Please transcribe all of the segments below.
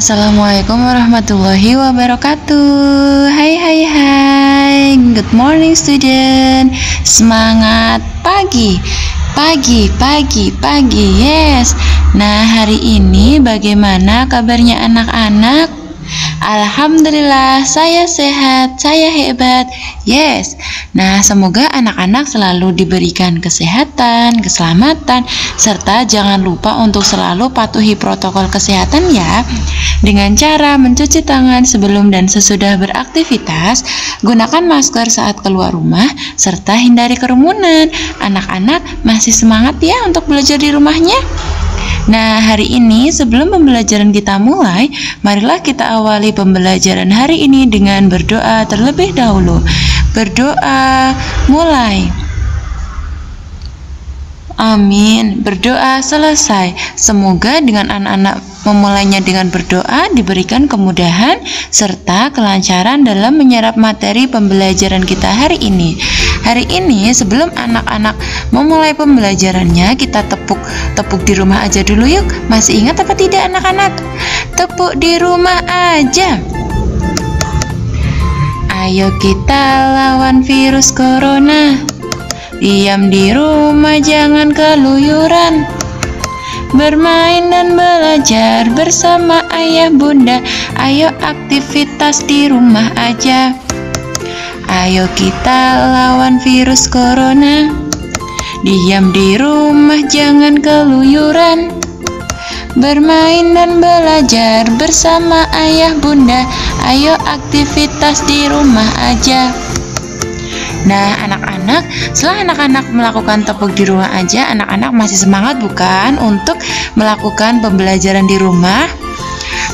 Assalamualaikum warahmatullahi wabarakatuh. Hai. Good morning student. Semangat pagi. Yes. Nah, hari ini bagaimana kabarnya anak-anak? Alhamdulillah, saya sehat, saya hebat. Yes. Nah, semoga anak-anak selalu diberikan kesehatan, keselamatan, serta jangan lupa untuk selalu patuhi protokol kesehatan ya. Dengan cara mencuci tangan sebelum dan sesudah beraktivitas, gunakan masker saat keluar rumah, serta hindari kerumunan. Anak-anak masih semangat ya untuk belajar di rumahnya? Nah, hari ini sebelum pembelajaran kita mulai, marilah kita awali pembelajaran hari ini dengan berdoa terlebih dahulu. Berdoa, mulai. Amin. Berdoa selesai. Semoga dengan anak-anak memulainya dengan berdoa diberikan kemudahan serta kelancaran dalam menyerap materi pembelajaran kita hari ini. Hari ini sebelum anak-anak memulai pembelajarannya, kita tepuk di rumah aja dulu yuk. Masih ingat apa tidak anak-anak? Tepuk di rumah aja. Ayo kita lawan virus corona. Diam di rumah, jangan keluyuran. Bermain dan belajar bersama ayah bunda. Ayo aktivitas di rumah aja. Ayo kita lawan virus corona. Diam di rumah, jangan keluyuran. Bermain dan belajar bersama ayah bunda. Ayo aktivitas di rumah aja. Nah, anak-anak, setelah anak-anak melakukan tepuk di rumah aja, anak-anak masih semangat bukan untuk melakukan pembelajaran di rumah?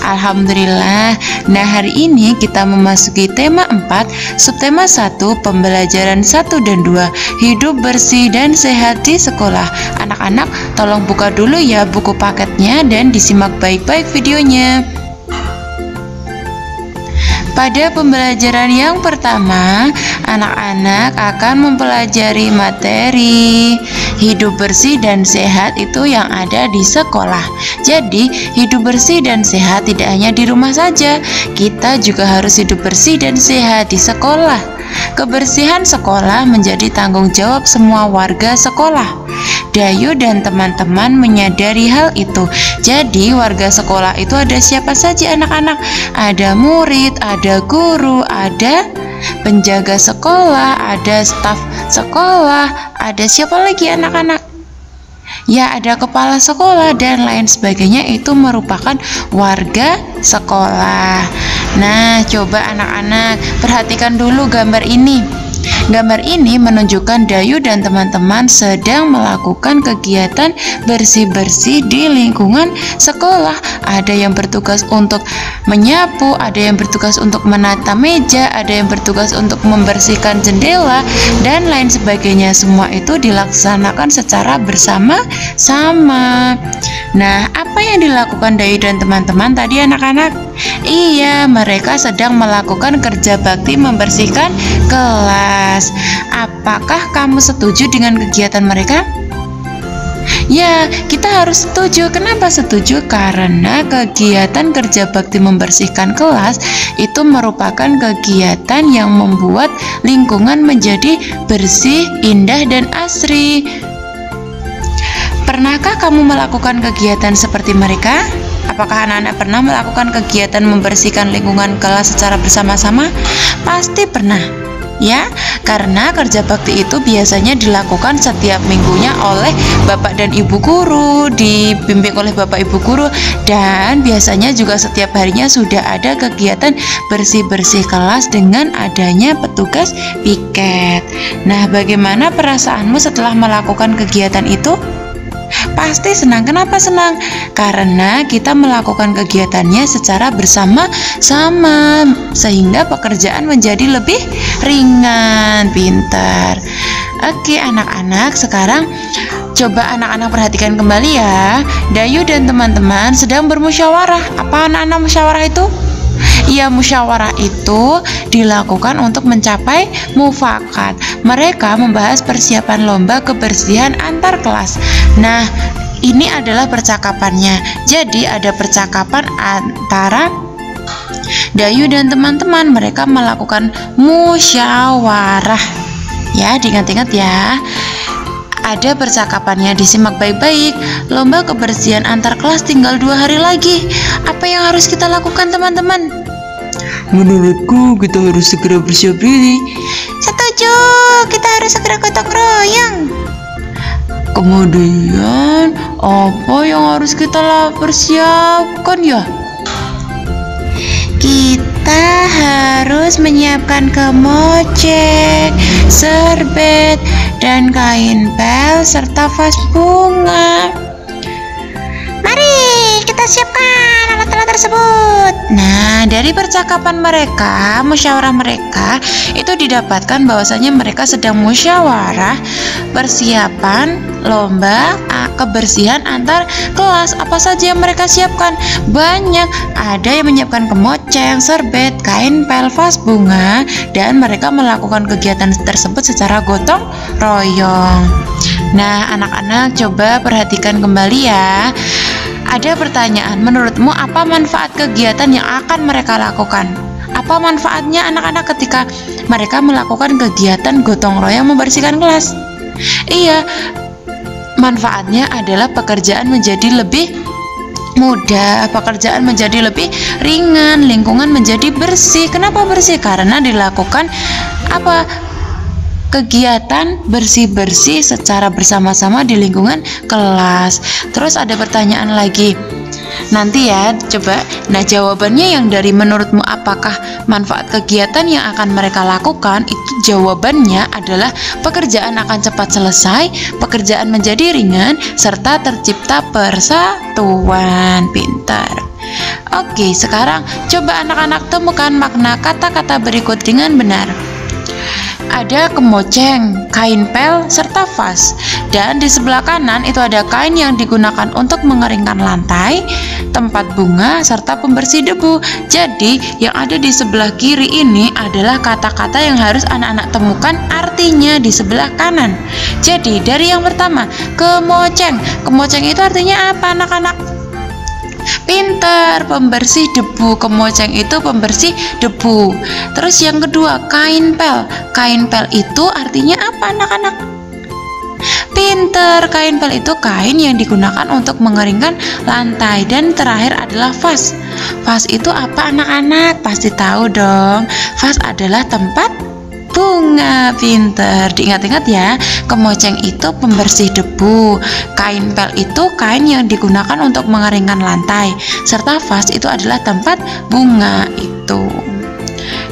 Alhamdulillah. Nah, hari ini kita memasuki tema 4, subtema 1, pembelajaran 1 dan 2, hidup bersih dan sehat di sekolah. Anak-anak, tolong buka dulu ya buku paketnya dan disimak baik-baik videonya. Pada pembelajaran yang pertama, anak-anak akan mempelajari materi hidup bersih dan sehat itu yang ada di sekolah. Jadi, hidup bersih dan sehat tidak hanya di rumah saja, kita juga harus hidup bersih dan sehat di sekolah. Kebersihan sekolah menjadi tanggung jawab semua warga sekolah. Dayu dan teman-teman menyadari hal itu. Jadi warga sekolah itu ada siapa saja anak-anak? Ada murid, ada guru, ada penjaga sekolah, ada staf sekolah, ada siapa lagi anak-anak? Ya, ada kepala sekolah dan lain sebagainya, itu merupakan warga sekolah. Nah, coba anak-anak perhatikan dulu gambar ini. Gambar ini menunjukkan Dayu dan teman-teman sedang melakukan kegiatan bersih-bersih di lingkungan sekolah. Ada yang bertugas untuk menyapu, ada yang bertugas untuk menata meja, ada yang bertugas untuk membersihkan jendela, dan lain sebagainya. Semua itu dilaksanakan secara bersama-sama. Nah, apa yang dilakukan Dayu dan teman-teman tadi anak-anak? Iya, mereka sedang melakukan kerja bakti membersihkan kelas. Apakah kamu setuju dengan kegiatan mereka? Ya, kita harus setuju. Kenapa setuju? Karena kegiatan kerja bakti membersihkan kelas itu merupakan kegiatan yang membuat lingkungan menjadi bersih, indah, dan asri. Pernahkah kamu melakukan kegiatan seperti mereka? Apakah anak-anak pernah melakukan kegiatan membersihkan lingkungan kelas secara bersama-sama? Pasti pernah. Ya, karena kerja bakti itu biasanya dilakukan setiap minggunya oleh bapak dan ibu guru, dibimbing oleh bapak ibu guru, dan biasanya juga setiap harinya sudah ada kegiatan bersih-bersih kelas dengan adanya petugas piket. Nah, bagaimana perasaanmu setelah melakukan kegiatan itu? Pasti senang. Kenapa senang? Karena kita melakukan kegiatannya secara bersama-sama, sehingga pekerjaan menjadi lebih ringan. Pintar. Oke anak-anak, sekarang coba anak-anak perhatikan kembali ya. Dayu dan teman-teman sedang bermusyawarah. Apa anak-anak musyawarah itu? Ya, musyawarah itu dilakukan untuk mencapai mufakat. Mereka membahas persiapan lomba kebersihan antar kelas. Nah, Ini adalah percakapannya. Jadi ada percakapan antara Dayu dan teman-teman. Mereka melakukan musyawarah. Ya, diingat-ingat ya. Ada percakapannya, disimak baik-baik. Lomba kebersihan antar kelas tinggal 2 hari lagi. Apa yang harus kita lakukan, teman-teman? Menurutku kita harus segera bersiap diri. Setuju, kita harus segera gotong royong. Kemudian apa yang harus kita persiapkan ya? Kita harus menyiapkan kemoceng, serbet, dan kain pel serta vas bunga. Mari kita siapkan alat-alat tersebut. Nah, dari percakapan mereka, musyawarah mereka, itu didapatkan bahwasanya mereka sedang musyawarah persiapan lomba kebersihan antar kelas. Apa saja yang mereka siapkan? Banyak. Ada yang menyiapkan kemoceng, serbet, kain pel, vas bunga, dan mereka melakukan kegiatan tersebut secara gotong royong. Nah, anak-anak coba perhatikan kembali ya. Ada pertanyaan, menurutmu apa manfaat kegiatan yang akan mereka lakukan? Apa manfaatnya anak-anak ketika mereka melakukan kegiatan gotong royong membersihkan kelas? Iya, manfaatnya adalah pekerjaan menjadi lebih mudah, pekerjaan menjadi lebih ringan, lingkungan menjadi bersih. Kenapa bersih? Karena dilakukan kegiatan bersih-bersih secara bersama-sama di lingkungan kelas. Terus ada pertanyaan lagi. Nanti ya, coba. Nah, jawabannya yang dari menurutmu apakah manfaat kegiatan yang akan mereka lakukan? Itu jawabannya adalah pekerjaan akan cepat selesai, pekerjaan menjadi ringan, serta tercipta persatuan. Pintar. Oke, sekarang coba anak-anak temukan makna kata-kata berikut dengan benar. Ada kemoceng, kain pel, serta vas. Dan di sebelah kanan itu ada kain yang digunakan untuk mengeringkan lantai, tempat bunga, serta pembersih debu. Jadi yang ada di sebelah kiri ini adalah kata-kata yang harus anak-anak temukan artinya di sebelah kanan. Jadi dari yang pertama, kemoceng. Kemoceng itu artinya apa, anak-anak? Pintar, pembersih debu. Kemoceng itu pembersih debu. Terus yang kedua, kain pel. Kain pel itu artinya apa, anak-anak? Pintar, kain pel itu kain yang digunakan untuk mengeringkan lantai. Dan terakhir adalah vas. Vas itu apa, anak-anak? Pasti tahu dong. Vas adalah tempat bunga. Pinter, diingat-ingat ya. Kemoceng itu pembersih debu, kain pel itu kain yang digunakan untuk mengeringkan lantai, serta vas itu adalah tempat bunga itu.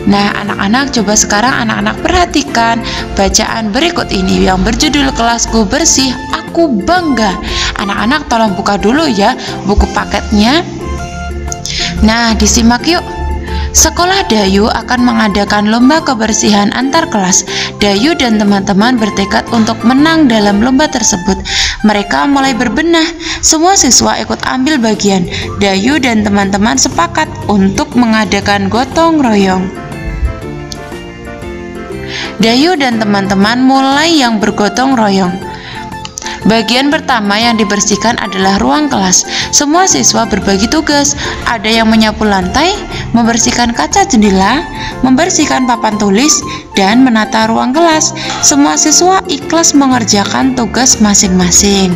Nah, anak-anak coba sekarang anak-anak perhatikan bacaan berikut ini yang berjudul Kelasku Bersih, Aku Bangga. Anak-anak tolong buka dulu ya buku paketnya. Nah, disimak yuk. Sekolah Dayu akan mengadakan lomba kebersihan antar kelas. Dayu dan teman-teman bertekad untuk menang dalam lomba tersebut. Mereka mulai berbenah. Semua siswa ikut ambil bagian. Dayu dan teman-teman sepakat untuk mengadakan gotong royong. Dayu dan teman-teman mulai yang bergotong royong. Bagian pertama yang dibersihkan adalah ruang kelas. Semua siswa berbagi tugas. Ada yang menyapu lantai, membersihkan kaca jendela, membersihkan papan tulis, dan menata ruang kelas. Semua siswa ikhlas mengerjakan tugas masing-masing.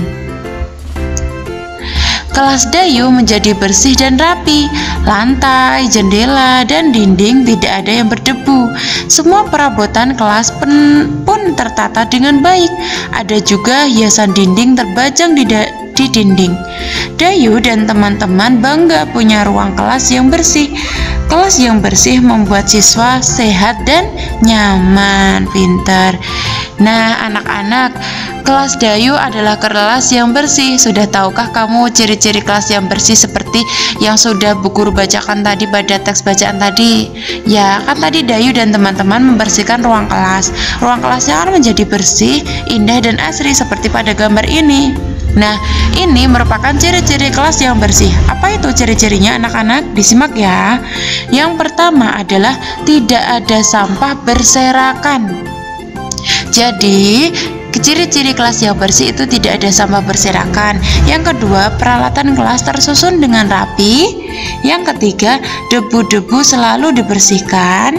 Kelas Dayu menjadi bersih dan rapi. Lantai, jendela, dan dinding tidak ada yang berdebu. Semua perabotan kelas pun tertata dengan baik. Ada juga hiasan dinding terbajang di dinding. Dayu dan teman-teman bangga punya ruang kelas yang bersih. Kelas yang bersih membuat siswa sehat dan nyaman. Pintar. Nah, anak-anak, kelas Dayu adalah kelas yang bersih. Sudah tahukah kamu ciri-ciri kelas yang bersih seperti yang sudah Bu Guru bacakan tadi pada teks bacaan tadi? Ya, kan tadi Dayu dan teman-teman membersihkan ruang kelas. Ruang kelasnya akan menjadi bersih, indah, dan asri seperti pada gambar ini. Nah, ini merupakan ciri-ciri kelas yang bersih. Apa itu ciri-cirinya, anak-anak? Disimak ya. Yang pertama adalah tidak ada sampah berserakan. Jadi Ciri-ciri kelas yang bersih itu tidak ada sampah berserakan. Yang kedua, peralatan kelas tersusun dengan rapi. Yang ketiga, debu-debu selalu dibersihkan.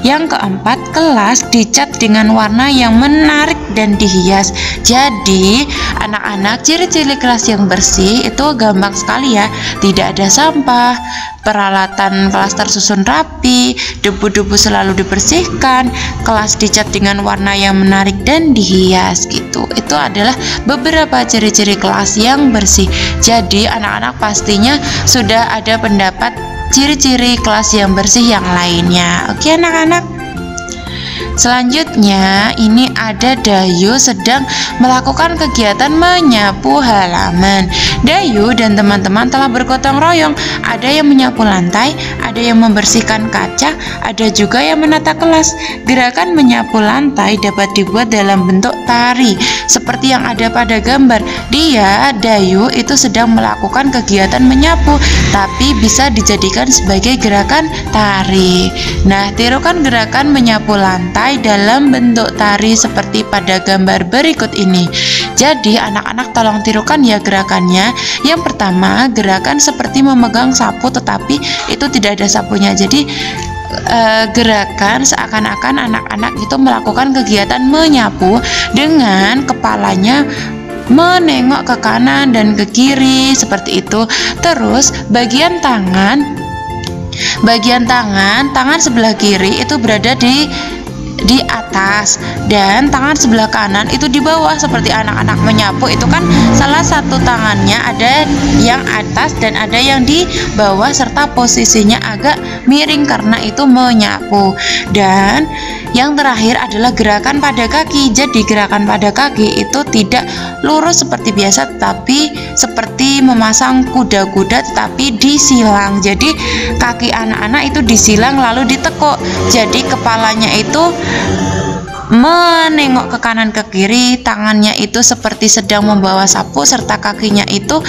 Yang keempat, kelas dicat dengan warna yang menarik dan dihias. Jadi, anak-anak, ciri-ciri kelas yang bersih itu gampang sekali ya. Tidak ada sampah, peralatan kelas tersusun rapi, debu-debu selalu dibersihkan, kelas dicat dengan warna yang menarik dan dihias gitu. Itu adalah beberapa ciri-ciri kelas yang bersih. Jadi anak-anak pastinya sudah ada pendapat ciri-ciri kelas yang bersih yang lainnya. Oke anak-anak. Selanjutnya ini ada Dayu sedang melakukan kegiatan menyapu halaman. Dayu dan teman-teman telah bergotong royong. Ada yang menyapu lantai, ada yang membersihkan kaca, ada juga yang menata kelas. Gerakan menyapu lantai dapat dibuat dalam bentuk tari seperti yang ada pada gambar. Dayu itu sedang melakukan kegiatan menyapu, tapi bisa dijadikan sebagai gerakan tari. Nah, tirukan gerakan menyapu lantai dalam bentuk tari seperti pada gambar berikut ini. Jadi anak-anak tolong tirukan ya gerakannya. Yang pertama, gerakan seperti memegang sapu tetapi itu tidak ada sapunya. Jadi gerakan seakan-akan anak-anak itu melakukan kegiatan menyapu dengan kepalanya menengok ke kanan dan ke kiri seperti itu. Terus bagian tangan sebelah kiri itu berada di atas dan tangan sebelah kanan itu di bawah seperti anak-anak menyapu. Itu kan salah satu tangannya ada yang atas dan ada yang di bawah serta posisinya agak miring karena itu menyapu. Dan yang terakhir adalah gerakan pada kaki. Jadi gerakan pada kaki itu tidak lurus seperti biasa tetapi seperti memasang kuda-kuda tetapi disilang. Jadi kaki anak-anak itu disilang lalu ditekuk. Jadi kepalanya itu menengok ke kanan ke kiri, tangannya itu seperti sedang membawa sapu serta kakinya itu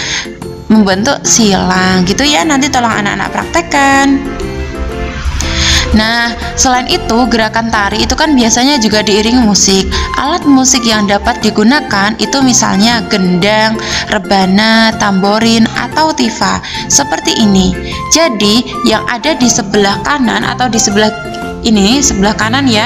membentuk silang gitu ya. Nanti tolong anak-anak praktekkan. Nah, selain itu gerakan tari itu kan biasanya juga diiringi musik. Alat musik yang dapat digunakan itu misalnya gendang, rebana, tamborin, atau tifa seperti ini. Jadi yang ada di sebelah kanan atau di sebelah kanan ya,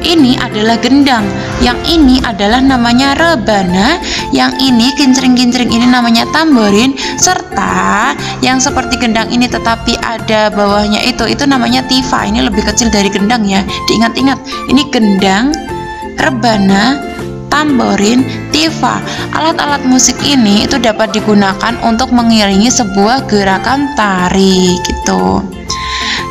ini adalah gendang, yang ini adalah namanya rebana, yang ini kincring-kincring ini namanya tamborin, serta yang seperti gendang ini tetapi ada bawahnya itu namanya tifa. Ini lebih kecil dari gendang ya, diingat-ingat. Ini gendang, rebana, tamborin, tifa. Alat-alat musik ini itu dapat digunakan untuk mengiringi sebuah gerakan tari gitu.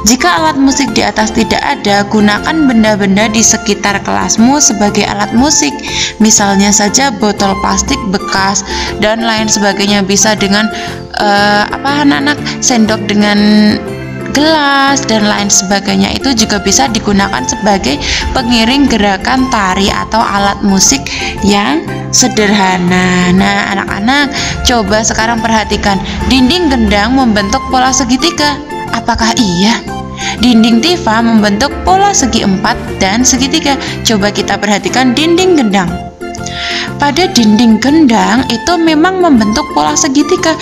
Jika alat musik di atas tidak ada, gunakan benda-benda di sekitar kelasmu sebagai alat musik. Misalnya saja botol plastik bekas dan lain sebagainya. Bisa dengan anak-anak, sendok dengan gelas dan lain sebagainya. Itu juga bisa digunakan sebagai pengiring gerakan tari atau alat musik yang sederhana. Nah, anak-anak, coba sekarang perhatikan. Dinding gendang membentuk pola segitiga. Apakah iya? Dinding tifa membentuk pola segi 4 dan segitiga. Coba kita perhatikan dinding gendang. Pada dinding gendang itu memang membentuk pola segitiga.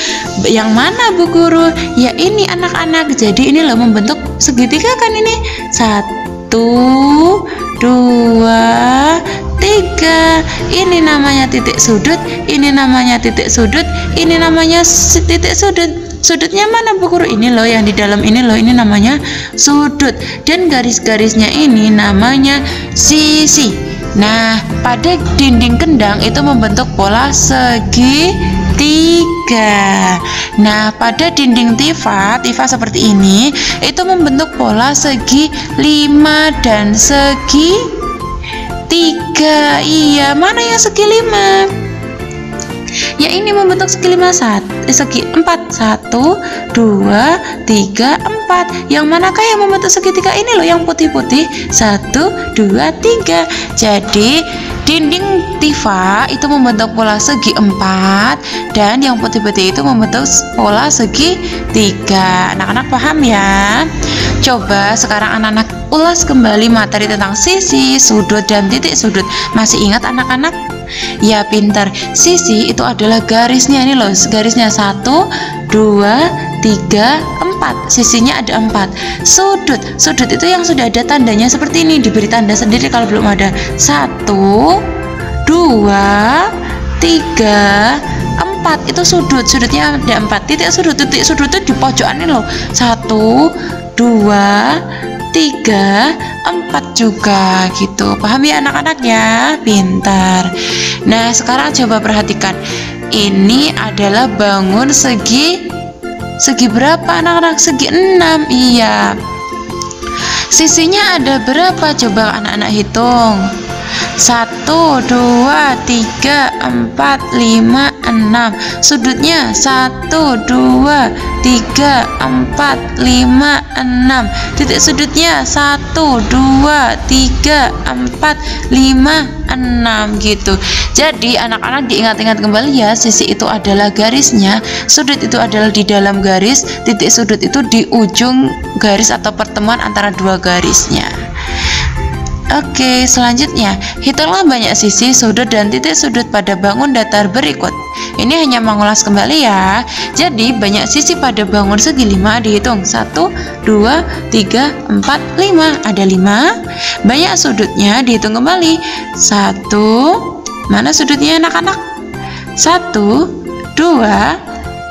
Yang mana Bu Guru? Ya ini anak-anak. Jadi ini loh membentuk segitiga kan ini. 1, 2, 3. Ini namanya titik sudut, ini namanya titik sudut, ini namanya titik sudut. Sudutnya mana Bu Guru? Ini loh yang di dalam ini loh, ini namanya sudut. Dan garis-garisnya ini namanya sisi. Nah, pada dinding gendang itu membentuk pola segitiga. Nah, pada dinding tifa seperti ini itu membentuk pola segi 5 dan segi 3. Iya, mana yang segi 5? Ya ini membentuk segi 4. 1, 2, 3, 4. Yang manakah yang membentuk segitiga? Ini loh yang putih-putih. 1, 2, 3. Jadi dinding tifa itu membentuk pola segi 4 dan yang putih-putih itu membentuk pola segi 3. Anak-anak paham ya? Coba sekarang anak-anak ulas kembali materi tentang sisi, sudut, dan titik sudut. Masih ingat anak-anak? Ya, pintar. Sisi itu adalah garisnya, ini loh, garisnya 1, 2, 3, 4. Sisinya ada 4. Sudut itu yang sudah ada tandanya seperti ini, diberi tanda sendiri kalau belum ada. 1, 2, 3, 4 itu sudutnya ada 4. Titik sudut itu di pojokan ini loh. 1, 2, 3, 4 juga gitu. Paham ya anak-anak ya? Pintar. Nah, sekarang coba perhatikan. Ini adalah bangun segi berapa anak-anak? Segi 6. Iya. Sisinya ada berapa? Coba anak-anak hitung. 1, 2, 3, 4, 5, 6. Sudutnya 1, 2, 3, 4, 5, 6. Titik sudutnya 1, 2, 3, 4, 5, 6 gitu. Jadi anak-anak diingat-ingat kembali ya, sisi itu adalah garisnya, sudut itu adalah di dalam garis, titik sudut itu di ujung garis atau pertemuan antara dua garisnya. Oke, selanjutnya hitunglah banyak sisi, sudut, dan titik sudut pada bangun datar berikut. Ini hanya mengulas kembali ya. Jadi banyak sisi pada bangun segi 5 dihitung. 1, 2, 3, 4, 5. Ada 5. Banyak sudutnya dihitung kembali. 1. Mana sudutnya anak-anak? 1, 2,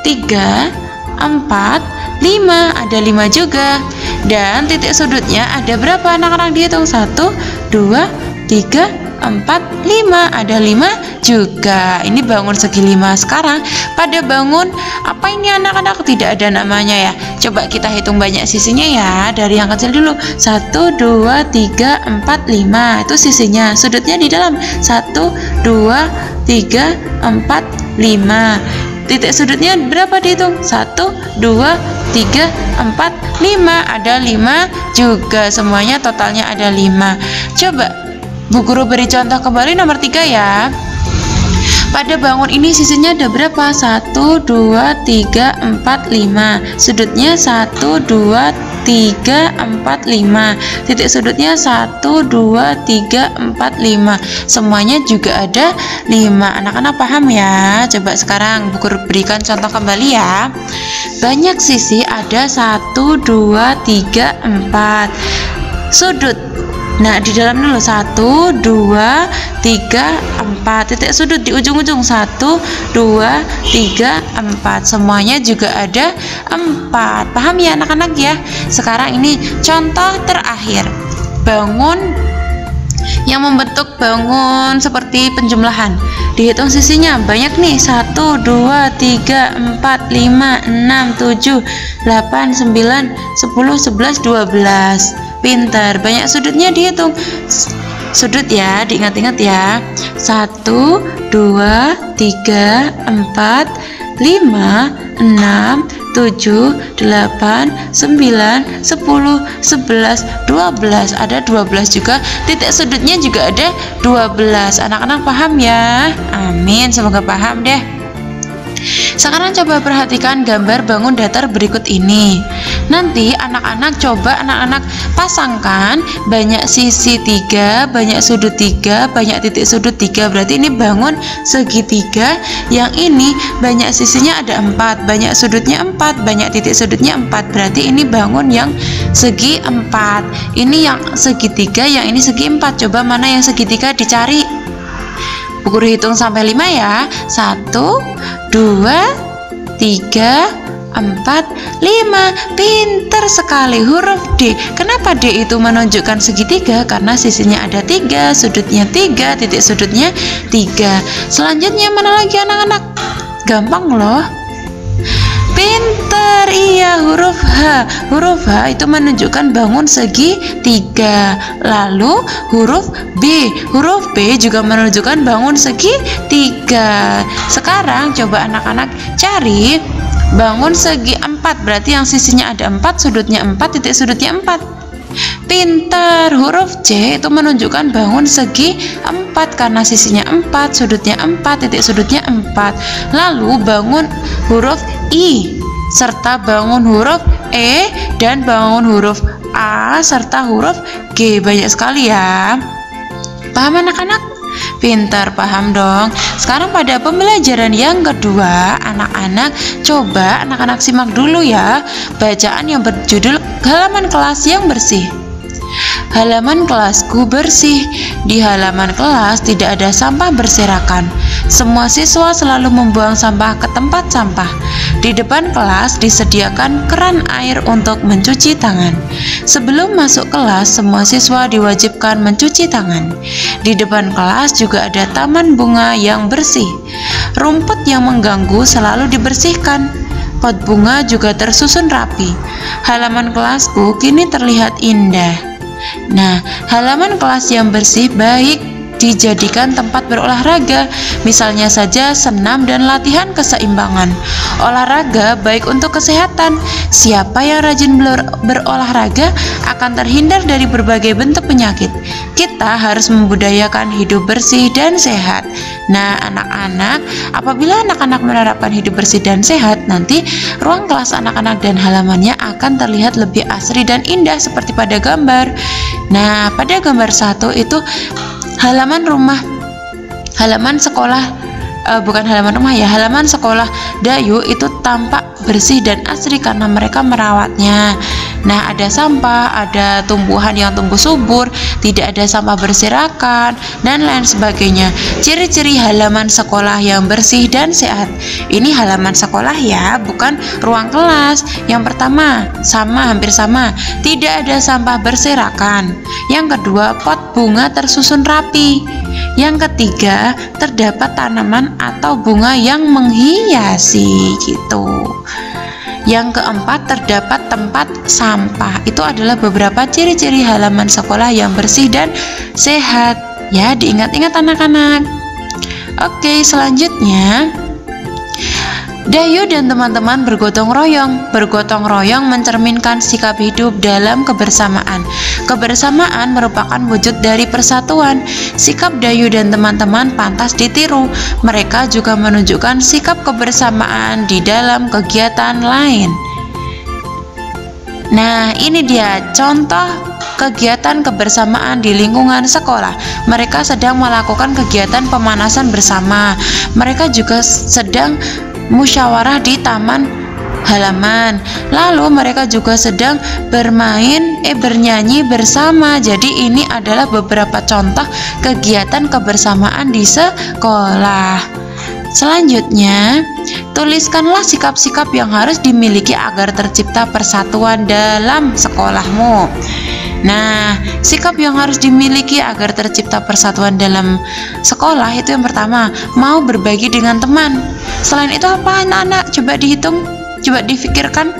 3, 4, 5. Ada 5 juga. Dan titik sudutnya ada berapa anak-anak? Dihitung. 1, 2, 3, 4, 5. Ada 5 juga. Ini bangun segi 5. Sekarang pada bangun apa ini anak-anak? Tidak ada namanya ya. Coba kita hitung banyak sisinya ya. Dari yang kecil dulu. 1, 2, 3, 4, 5. Itu sisinya. Sudutnya di dalam. 1, 2, 3, 4, 5. Titik sudutnya berapa dihitung? 1, 2, 3, 4, 5. Ada 5 juga. Semuanya totalnya ada 5. Coba Bu Guru beri contoh kembali nomor 3 ya. Pada bangun ini sisinya ada berapa? 1, 2, 3, 4, 5. Sudutnya 1, 2, 3, 4, 5. Titik sudutnya 1, 2, 3, 4, 5. Semuanya juga ada 5. Anak-anak paham ya? Coba sekarang Bu Guru berikan contoh kembali ya. Banyak sisi ada 1, 2, 3, 4. Sudut. Nah, di dalam dulu 1, 2, 3, 4. Titik sudut di ujung-ujung 1, 2, 3, 4. Semuanya juga ada 4. Paham ya anak-anak ya? Sekarang ini contoh terakhir. Bangun yang membentuk bangun seperti penjumlahan. Dihitung sisinya banyak nih. 1, 2, 3, 4, 5, 6, 7, 8, 9, 10, 11, 12. Pintar. Banyak sudutnya dihitung. Sudut ya, diingat-ingat ya. 1, 2, 3, 4, 5, 6, 7, 8, 9, 10, 11, 12. Ada 12 juga. Titik sudutnya juga ada 12. Anak-anak paham ya? Amin, semoga paham deh. Sekarang coba perhatikan gambar bangun datar berikut ini. Nanti anak-anak pasangkan banyak sisi 3, banyak sudut 3, banyak titik sudut 3. Berarti ini bangun segitiga. Yang ini banyak sisinya ada 4, banyak sudutnya 4, banyak titik sudutnya 4. Berarti ini bangun yang segi 4. Ini yang segitiga, yang ini segi 4. Coba mana yang segitiga, dicari. Bu Guru hitung sampai 5 ya. 1, 2, 3, 4, 5. Pinter sekali. Huruf D. Kenapa D itu menunjukkan segitiga? Karena sisinya ada 3, sudutnya 3, titik sudutnya 3. Selanjutnya mana lagi anak-anak? Gampang loh. Pinter, iya, huruf H. Huruf H itu menunjukkan bangun segi 3. Lalu huruf B. Huruf B juga menunjukkan bangun segi 3. Sekarang coba anak-anak cari bangun segi 4. Berarti yang sisinya ada 4, sudutnya 4, titik sudutnya 4. Pintar. Huruf C itu menunjukkan bangun segi 4 karena sisinya 4, sudutnya 4, titik sudutnya 4. Lalu bangun huruf I. serta bangun huruf E dan bangun huruf A serta huruf G. Banyak sekali ya. Paham anak-anak? Pintar, paham dong. Sekarang pada pembelajaran yang kedua, anak-anak coba anak-anak simak dulu ya bacaan yang berjudul halaman kelas yang bersih. Halaman kelasku bersih. Di halaman kelas tidak ada sampah berserakan. Semua siswa selalu membuang sampah ke tempat sampah. Di depan kelas disediakan keran air untuk mencuci tangan. Sebelum masuk kelas, semua siswa diwajibkan mencuci tangan. Di depan kelas juga ada taman bunga yang bersih. Rumput yang mengganggu selalu dibersihkan. Pot bunga juga tersusun rapi. Halaman kelasku kini terlihat indah. Nah, halaman kelas yang bersih baik dijadikan tempat berolahraga, misalnya saja senam dan latihan keseimbangan. Olahraga baik untuk kesehatan. Siapa yang rajin berolahraga akan terhindar dari berbagai bentuk penyakit. Kita harus membudayakan hidup bersih dan sehat. Nah, anak-anak, apabila anak-anak menerapkan hidup bersih dan sehat, nanti ruang kelas anak-anak dan halamannya akan terlihat lebih asri dan indah seperti pada gambar. Nah, pada gambar 1 itu halaman sekolah Dayu itu tampak bersih dan asri karena mereka merawatnya. Nah, ada sampah, ada tumbuhan yang tumbuh subur, tidak ada sampah berserakan, dan lain sebagainya. Ciri-ciri halaman sekolah yang bersih dan sehat. Ini halaman sekolah ya, bukan ruang kelas. Yang pertama, hampir sama, tidak ada sampah berserakan. Yang kedua, pot bunga tersusun rapi. Yang ketiga, terdapat tanaman atau bunga yang menghiasi gitu. Yang keempat, terdapat tempat sampah. Itu adalah beberapa ciri-ciri halaman sekolah yang bersih dan sehat. Ya, diingat-ingat anak-anak. Oke, selanjutnya Dayu dan teman-teman bergotong royong. Bergotong royong mencerminkan sikap hidup dalam kebersamaan. Kebersamaan merupakan wujud dari persatuan. Sikap Dayu dan teman-teman pantas ditiru. Mereka juga menunjukkan sikap kebersamaan di dalam kegiatan lain. Nah, ini dia contoh kegiatan kebersamaan di lingkungan sekolah. Mereka sedang melakukan kegiatan pemanasan bersama. Mereka juga sedang musyawarah di taman halaman. Lalu mereka juga sedang bernyanyi bersama. Jadi ini adalah beberapa contoh kegiatan kebersamaan di sekolah. Selanjutnya, tuliskanlah sikap-sikap yang harus dimiliki agar tercipta persatuan dalam sekolahmu. Nah, sikap yang harus dimiliki agar tercipta persatuan dalam sekolah itu yang pertama, mau berbagi dengan teman. Selain itu apa anak-anak? Coba dihitung, coba difikirkan.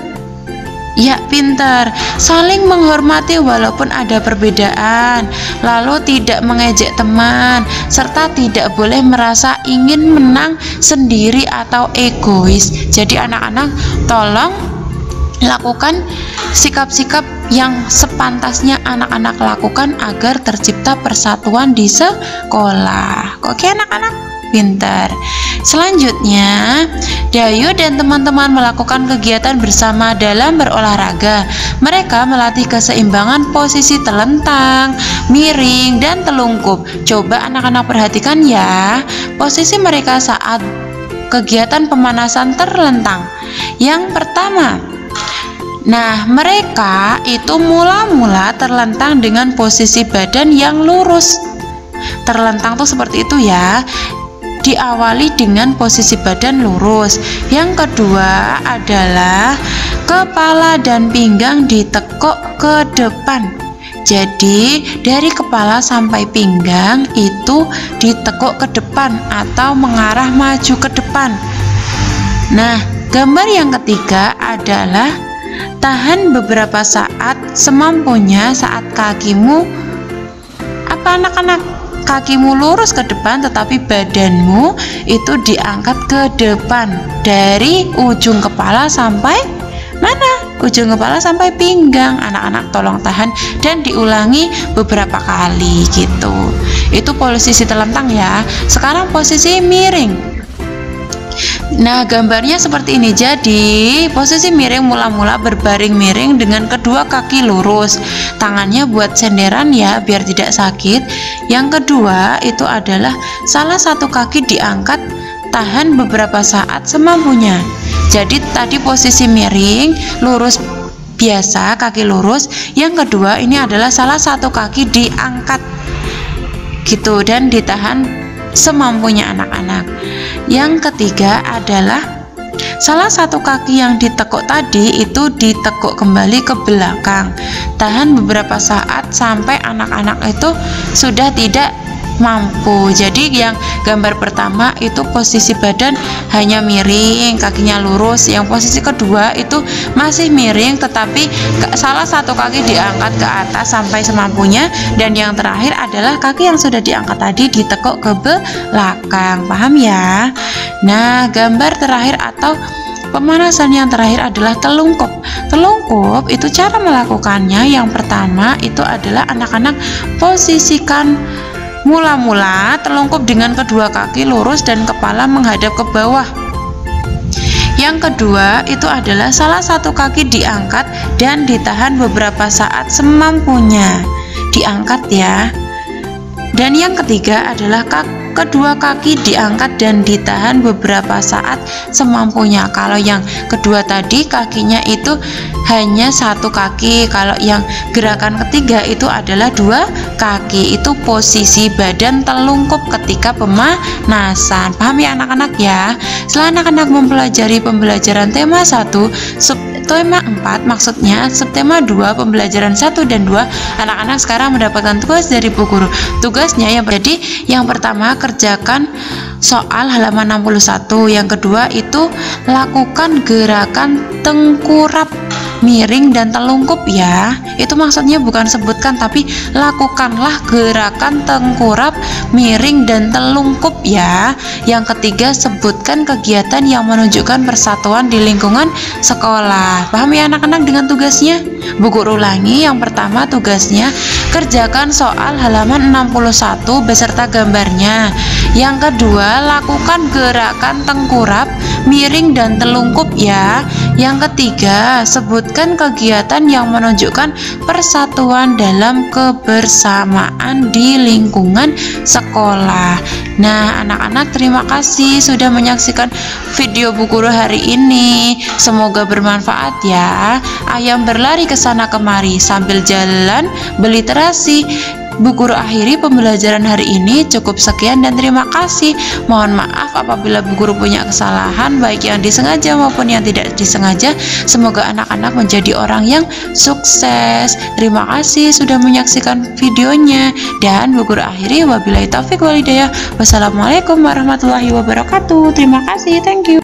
Ya, pintar. Saling menghormati walaupun ada perbedaan, lalu tidak mengejek teman, serta tidak boleh merasa ingin menang sendiri atau egois. Jadi anak-anak tolong lakukan sikap-sikap yang sepantasnya anak-anak lakukan agar tercipta persatuan di sekolah. Oke anak-anak, pintar. Selanjutnya, Dayu dan teman-teman melakukan kegiatan bersama dalam berolahraga. Mereka melatih keseimbangan posisi telentang, miring, dan telungkup. Coba anak-anak perhatikan ya, posisi mereka saat kegiatan pemanasan terlentang. Yang pertama, nah, mereka itu mula-mula terlentang dengan posisi badan yang lurus. Terlentang tuh seperti itu ya. Diawali dengan posisi badan lurus. Yang kedua adalah kepala dan pinggang ditekuk ke depan. Jadi dari kepala sampai pinggang itu ditekuk ke depan atau mengarah maju ke depan. Nah, gambar yang ketiga adalah tahan beberapa saat semampunya saat kakimu anak-anak? Kakimu lurus ke depan tetapi badanmu itu diangkat ke depan dari ujung kepala sampai mana? Ujung kepala sampai pinggang. Anak-anak tolong tahan dan diulangi beberapa kali gitu. Itu posisi telentang ya. Sekarang posisi miring. Nah, gambarnya seperti ini. Jadi, posisi miring mula-mula berbaring miring dengan kedua kaki lurus. Tangannya buat senderan ya, biar tidak sakit. Yang kedua, itu adalah salah satu kaki diangkat, tahan beberapa saat semampunya. Jadi, tadi posisi miring, lurus biasa, kaki lurus. Yang kedua, ini adalah salah satu kaki diangkat gitu dan ditahan semampunya anak-anak. Yang ketiga adalah salah satu kaki yang ditekuk tadi itu ditekuk kembali ke belakang, tahan beberapa saat sampai anak-anak itu sudah tidak mampu. Jadi yang gambar pertama itu posisi badan hanya miring, kakinya lurus. Yang posisi kedua itu masih miring tetapi salah satu kaki diangkat ke atas sampai semampunya, dan yang terakhir adalah kaki yang sudah diangkat tadi ditekuk ke belakang. Paham ya? Nah, gambar terakhir atau pemanasan yang terakhir adalah telungkup. Telungkup itu cara melakukannya. Yang pertama itu adalah anak-anak posisikan mula-mula telungkup dengan kedua kaki lurus dan kepala menghadap ke bawah. Yang kedua itu adalah salah satu kaki diangkat dan ditahan beberapa saat semampunya. Diangkat ya. Dan yang ketiga adalah kedua kaki diangkat dan ditahan beberapa saat semampunya. Kalau yang kedua tadi kakinya itu hanya satu kaki, kalau yang gerakan ketiga itu adalah dua kaki. Itu posisi badan telungkup ketika pemanasan. Paham ya anak-anak ya? Setelah anak-anak mempelajari pembelajaran tema 1, subtema 4, maksudnya subtema 2, pembelajaran 1 dan 2, anak-anak sekarang mendapatkan tugas dari Bu Guru. Tugasnya yang pertama kerjakan soal halaman 61. Yang kedua itu lakukan gerakan tengkurap, miring dan telungkup ya. Itu maksudnya bukan sebutkan tapi lakukanlah gerakan tengkurap, miring dan telungkup ya. Yang ketiga sebutkan kegiatan yang menunjukkan persatuan di lingkungan sekolah. Paham ya anak-anak dengan tugasnya? Bu Guru ulangi. Yang pertama tugasnya kerjakan soal halaman 61 beserta gambarnya. Yang kedua lakukan gerakan tengkurap, miring dan telungkup ya. Yang ketiga sebutkan kegiatan yang menunjukkan persatuan dalam kebersamaan di lingkungan sekolah. Nah anak-anak, terima kasih sudah menyaksikan video Bu Guru hari ini. Semoga bermanfaat ya. Ayam berlari ke sana kemari sambil jalan berliterasi. Bu Guru akhiri pembelajaran hari ini. Cukup sekian dan terima kasih. Mohon maaf apabila Bu Guru punya kesalahan, baik yang disengaja maupun yang tidak disengaja. Semoga anak-anak menjadi orang yang sukses. Terima kasih sudah menyaksikan videonya. Dan Bu Guru akhiri, wabillahi taufik walhidayah. Wassalamualaikum warahmatullahi wabarakatuh. Terima kasih, thank you.